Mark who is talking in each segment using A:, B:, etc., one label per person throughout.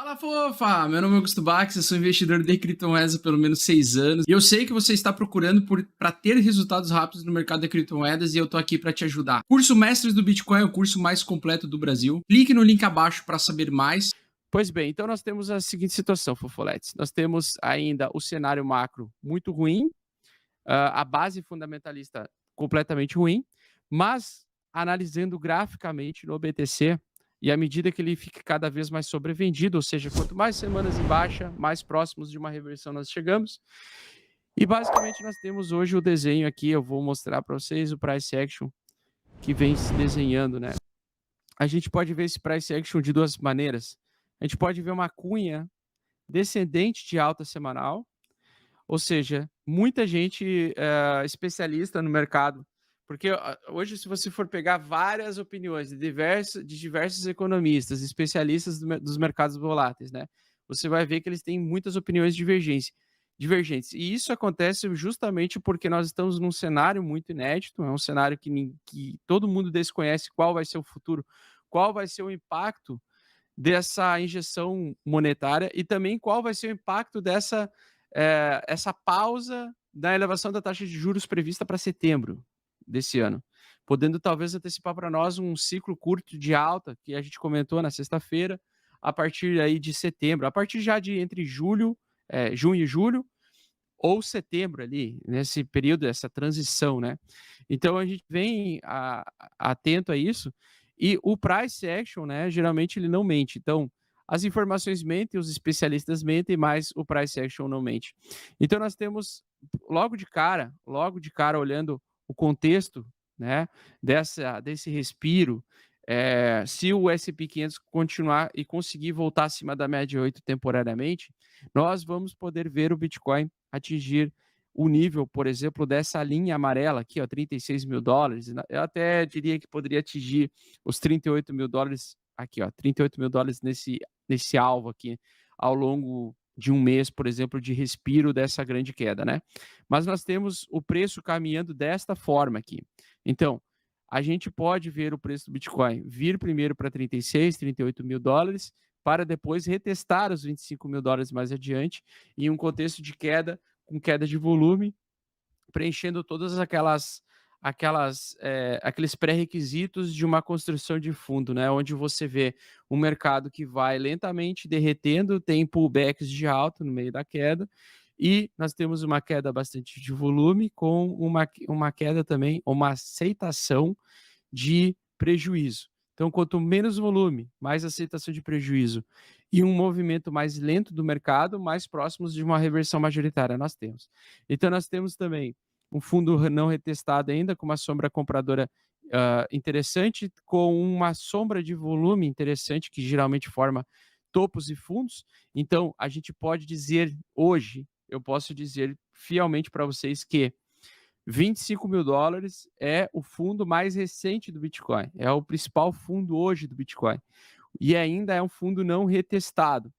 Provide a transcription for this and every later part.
A: Fala, fofa! Meu nome é Augusto Bax, eu sou investidor de criptomoedas há pelo menos 6 anos. E eu sei que você está procurando para ter resultados rápidos no mercado de criptomoedas e eu tô aqui para te ajudar. Curso Mestres do Bitcoin é o curso mais completo do Brasil. Clique no link abaixo para saber mais.
B: Pois bem, então nós temos a seguinte situação, fofoletes. Nós temos ainda o cenário macro muito ruim, a base fundamentalista completamente ruim, mas analisando graficamente no BTC, e à medida que ele fica cada vez mais sobrevendido, ou seja, quanto mais semanas em baixa, mais próximos de uma reversão nós chegamos. E basicamente nós temos hoje o desenho aqui, eu vou mostrar para vocês o price action que vem se desenhando, né? A gente pode ver esse price action de duas maneiras. A gente pode ver uma cunha descendente de alta semanal, ou seja, muita gente especialista no mercado, porque hoje, se você for pegar várias opiniões de diversos economistas, especialistas dos mercados voláteis, né, você vai ver que eles têm muitas opiniões divergentes. E isso acontece justamente porque nós estamos num cenário muito inédito, é um cenário que todo mundo desconhece qual vai ser o futuro, qual vai ser o impacto dessa injeção monetária e também qual vai ser o impacto dessa essa pausa da elevação da taxa de juros prevista para setembro desse ano, podendo talvez antecipar para nós um ciclo curto de alta que a gente comentou na sexta-feira, a partir aí de setembro, a partir já de entre junho e julho, ou setembro ali, nesse período, essa transição, né? Então a gente vem atento a isso, e o price action, né, geralmente ele não mente. Então, as informações mentem, os especialistas mentem, mas o price action não mente. Então nós temos logo de cara, olhando o contexto, né, desse respiro, se o S&P 500 continuar e conseguir voltar acima da média 8 temporariamente, nós vamos poder ver o Bitcoin atingir o nível, por exemplo, dessa linha amarela aqui, ó, 36 mil dólares. Eu até diria que poderia atingir os 38 mil dólares aqui, ó, 38 mil dólares nesse alvo aqui, ao longo de um mês, por exemplo, de respiro dessa grande queda, né? Mas nós temos o preço caminhando desta forma aqui. Então, a gente pode ver o preço do Bitcoin vir primeiro para 36, 38 mil dólares, para depois retestar os 25 mil dólares mais adiante, em um contexto de queda, com queda de volume, preenchendo todas aqueles pré-requisitos de uma construção de fundo, né? Onde você vê um mercado que vai lentamente derretendo, tem pullbacks de alta no meio da queda, e nós temos uma queda bastante de volume, com uma queda também, uma aceitação de prejuízo. Então, quanto menos volume, mais aceitação de prejuízo e um movimento mais lento do mercado, mais próximos de uma reversão majoritária nós temos. Então, nós temos também um fundo não retestado ainda, com uma sombra compradora interessante, com uma sombra de volume interessante, que geralmente forma topos e fundos. Então, a gente pode dizer hoje, eu posso dizer fielmente para vocês que 25 mil dólares é o fundo mais recente do Bitcoin, é o principal fundo hoje do Bitcoin. E ainda é um fundo não retestado.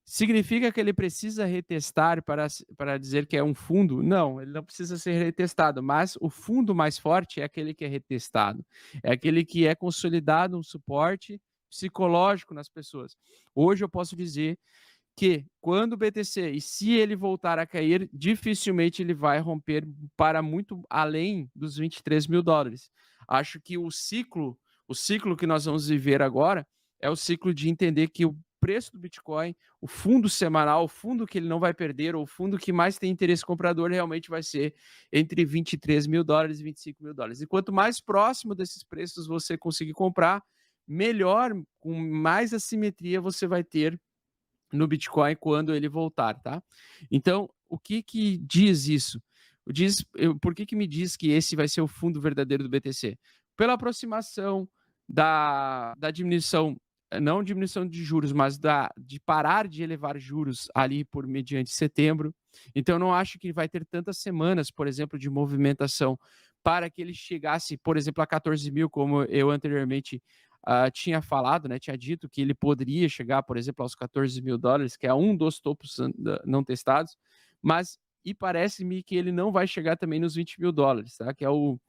B: Significa que ele precisa retestar para dizer que é um fundo? Não, ele não precisa ser retestado, mas o fundo mais forte é aquele que é retestado, é aquele que é consolidado um suporte psicológico nas pessoas. Hoje eu posso dizer que quando o BTC, e se ele voltar a cair, dificilmente ele vai romper para muito além dos 23 mil dólares. Acho que o ciclo que nós vamos viver agora é o ciclo de entender que o preço do Bitcoin, o fundo semanal, o fundo que ele não vai perder, ou o fundo que mais tem interesse comprador, realmente vai ser entre 23 mil dólares e 25 mil dólares. E quanto mais próximo desses preços você conseguir comprar, melhor, com mais assimetria você vai ter no Bitcoin quando ele voltar, tá? Então, o que que diz isso? Por que que me diz que esse vai ser o fundo verdadeiro do BTC? Pela aproximação da diminuição, não diminuição de juros, mas de parar de elevar juros ali por mediante setembro. Então, eu não acho que vai ter tantas semanas, por exemplo, de movimentação para que ele chegasse, por exemplo, a 14 mil, como eu anteriormente tinha falado, né, tinha dito que ele poderia chegar, por exemplo, aos 14 mil dólares, que é um dos topos não testados, mas e parece-me que ele não vai chegar também nos 20 mil dólares, tá? Que é o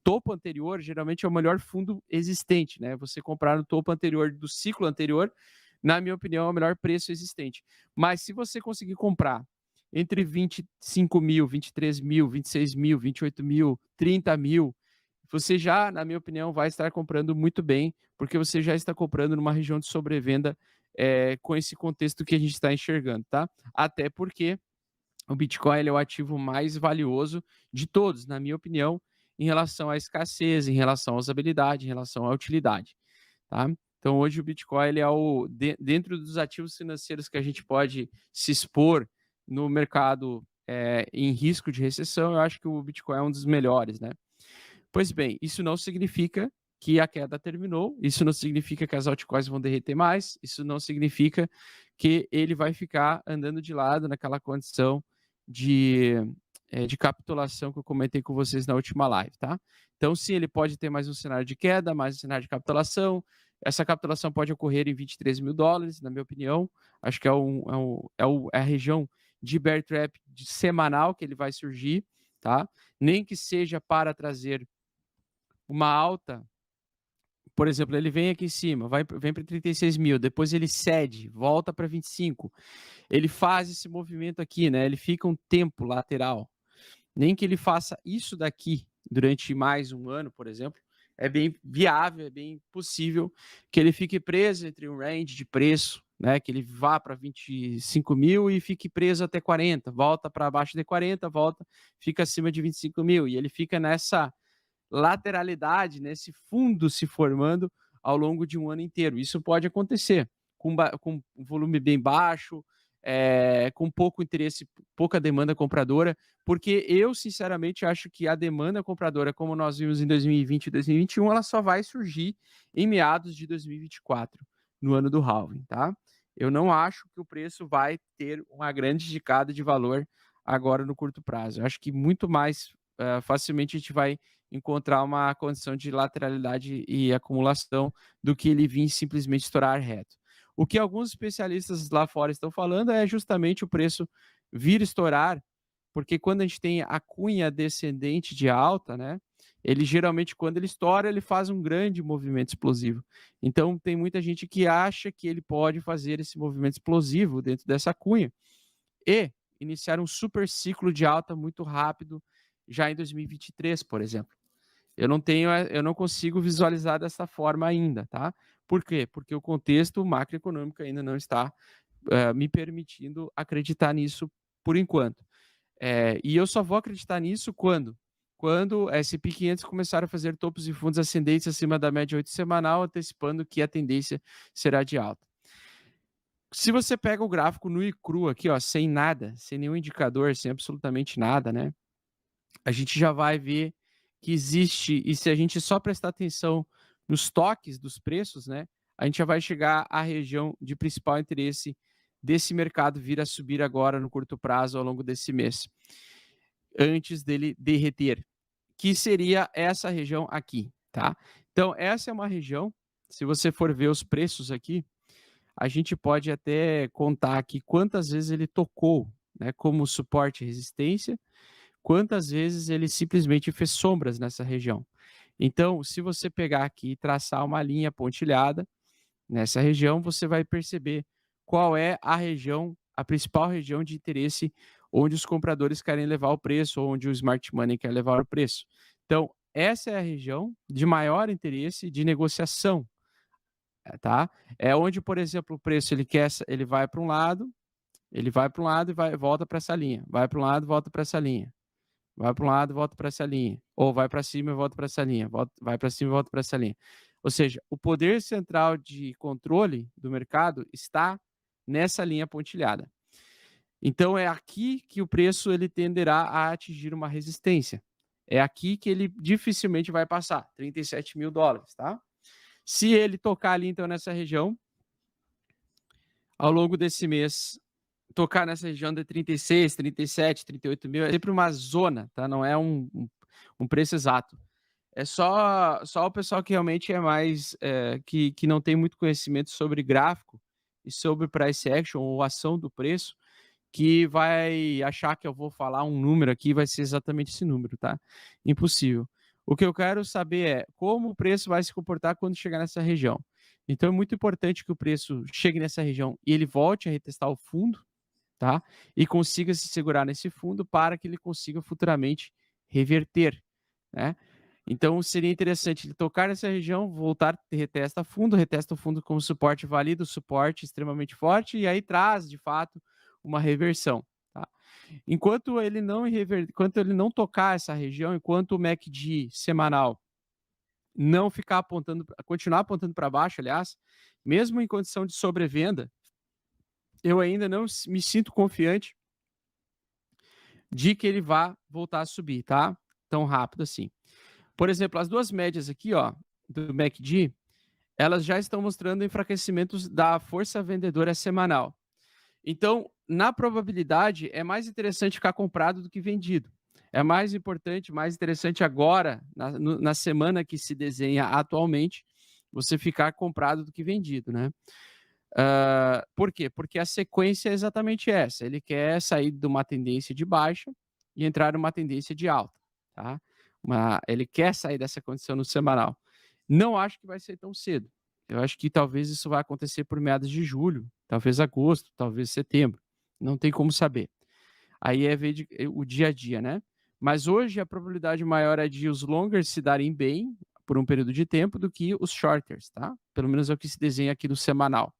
B: topo anterior, geralmente é o melhor fundo existente, né? Você comprar no topo anterior do ciclo anterior, na minha opinião, é o melhor preço existente. Mas se você conseguir comprar entre 25 mil, 23 mil, 26 mil, 28 mil, 30 mil, você já, na minha opinião, vai estar comprando muito bem, porque você já está comprando numa região de sobrevenda com esse contexto que a gente está enxergando, tá? Até porque o Bitcoin ele é o ativo mais valioso de todos, na minha opinião, em relação à escassez, em relação à usabilidade, em relação à utilidade, tá? Então, hoje o Bitcoin ele é dentro dos ativos financeiros que a gente pode se expor no mercado em risco de recessão, eu acho que o Bitcoin é um dos melhores, né? Pois bem, isso não significa que a queda terminou, isso não significa que as altcoins vão derreter mais, isso não significa que ele vai ficar andando de lado naquela condição de, de capitulação que eu comentei com vocês na última live, tá? Então, sim, ele pode ter mais um cenário de queda, mais um cenário de capitulação. Essa capitulação pode ocorrer em 23 mil dólares, na minha opinião. Acho que é a região de bear trap semanal que ele vai surgir, tá? Nem que seja para trazer uma alta, por exemplo, ele vem aqui em cima, vem para 36 mil, depois ele cede, volta para 25, ele faz esse movimento aqui, né? Ele fica um tempo lateral. Nem que ele faça isso daqui durante mais um ano, por exemplo, é bem viável, é bem possível que ele fique preso entre um range de preço, né? Que ele vá para 25 mil e fique preso até 40, volta para abaixo de 40, volta, fica acima de 25 mil, e ele fica nessa lateralidade, nesse fundo se formando ao longo de um ano inteiro. Isso pode acontecer com um volume bem baixo, com pouco interesse, pouca demanda compradora, porque eu, sinceramente, acho que a demanda compradora, como nós vimos em 2020 e 2021, ela só vai surgir em meados de 2024, no ano do halving, tá? Eu não acho que o preço vai ter uma grande indicada de valor agora no curto prazo. Eu acho que muito mais facilmente a gente vai encontrar uma condição de lateralidade e acumulação do que ele vir simplesmente estourar reto. O que alguns especialistas lá fora estão falando é justamente o preço vir estourar, porque quando a gente tem a cunha descendente de alta, né, ele geralmente, quando ele estoura, ele faz um grande movimento explosivo. Então, tem muita gente que acha que ele pode fazer esse movimento explosivo dentro dessa cunha e iniciar um super ciclo de alta muito rápido já em 2023, por exemplo. Eu não consigo visualizar dessa forma ainda, tá? Por quê? Porque o contexto macroeconômico ainda não está me permitindo acreditar nisso por enquanto. E eu só vou acreditar nisso quando a S&P 500 começar a fazer topos e fundos ascendentes acima da média 8 semanal, antecipando que a tendência será de alta. Se você pega o gráfico nu e cru aqui, ó, sem nada, sem nenhum indicador, sem absolutamente nada, né? A gente já vai ver que existe, e se a gente só prestar atenção nos toques dos preços, né, a gente já vai chegar à região de principal interesse desse mercado vir a subir agora no curto prazo ao longo desse mês, antes dele derreter, que seria essa região aqui, tá? Então, essa é uma região, se você for ver os preços aqui, a gente pode até contar aqui quantas vezes ele tocou, né, como suporte e resistência, quantas vezes ele simplesmente fez sombras nessa região. Então, se você pegar aqui e traçar uma linha pontilhada nessa região, você vai perceber qual é a região, a principal região de interesse onde os compradores querem levar o preço, ou onde o smart money quer levar o preço. Então, essa é a região de maior interesse de negociação, tá? É onde, por exemplo, o preço ele vai para um lado, e volta para essa linha, vai para um lado, volta para essa linha. Vai para um lado, volta para essa linha. Ou vai para cima e volta para essa linha. Vai para cima e volta para essa linha. Ou seja, o poder central de controle do mercado está nessa linha pontilhada. Então, é aqui que o preço ele tenderá a atingir uma resistência. É aqui que ele dificilmente vai passar, 37 mil dólares, tá? Se ele tocar ali, então, nessa região, ao longo desse mês, tocar nessa região de 36, 37, 38 mil, é sempre uma zona, tá? Não é um preço exato. É só o pessoal que realmente é mais, que não tem muito conhecimento sobre gráfico e sobre price action ou ação do preço, que vai achar que eu vou falar um número aqui e vai ser exatamente esse número, tá? Impossível. O que eu quero saber é como o preço vai se comportar quando chegar nessa região. Então é muito importante que o preço chegue nessa região e ele volte a retestar o fundo, tá? E consiga se segurar nesse fundo para que ele consiga futuramente reverter, né? Então seria interessante ele tocar nessa região, voltar, retesta o fundo como suporte válido, suporte extremamente forte, e aí traz, de fato, uma reversão, tá? Enquanto ele não tocar essa região, enquanto o MACD semanal não ficar apontando, continuar apontando para baixo, aliás, mesmo em condição de sobrevenda, eu ainda não me sinto confiante de que ele vá voltar a subir, tá? Tão rápido assim. Por exemplo, as duas médias aqui, ó, do MACD, elas já estão mostrando enfraquecimentos da força vendedora semanal. Então, na probabilidade, é mais interessante ficar comprado do que vendido. É mais importante, mais interessante agora, na semana que se desenha atualmente, você ficar comprado do que vendido, né? Por quê? Porque a sequência é exatamente essa. Ele quer sair de uma tendência de baixa e entrar numa tendência de alta, tá? Ele quer sair dessa condição no semanal. Não acho que vai ser tão cedo. Eu acho que talvez isso vai acontecer por meados de julho, talvez agosto, talvez setembro. Não tem como saber. Aí é ver o dia a dia, né? Mas hoje a probabilidade maior é de os longers se darem bem por um período de tempo do que os shorters, tá? Pelo menos é o que se desenha aqui no semanal.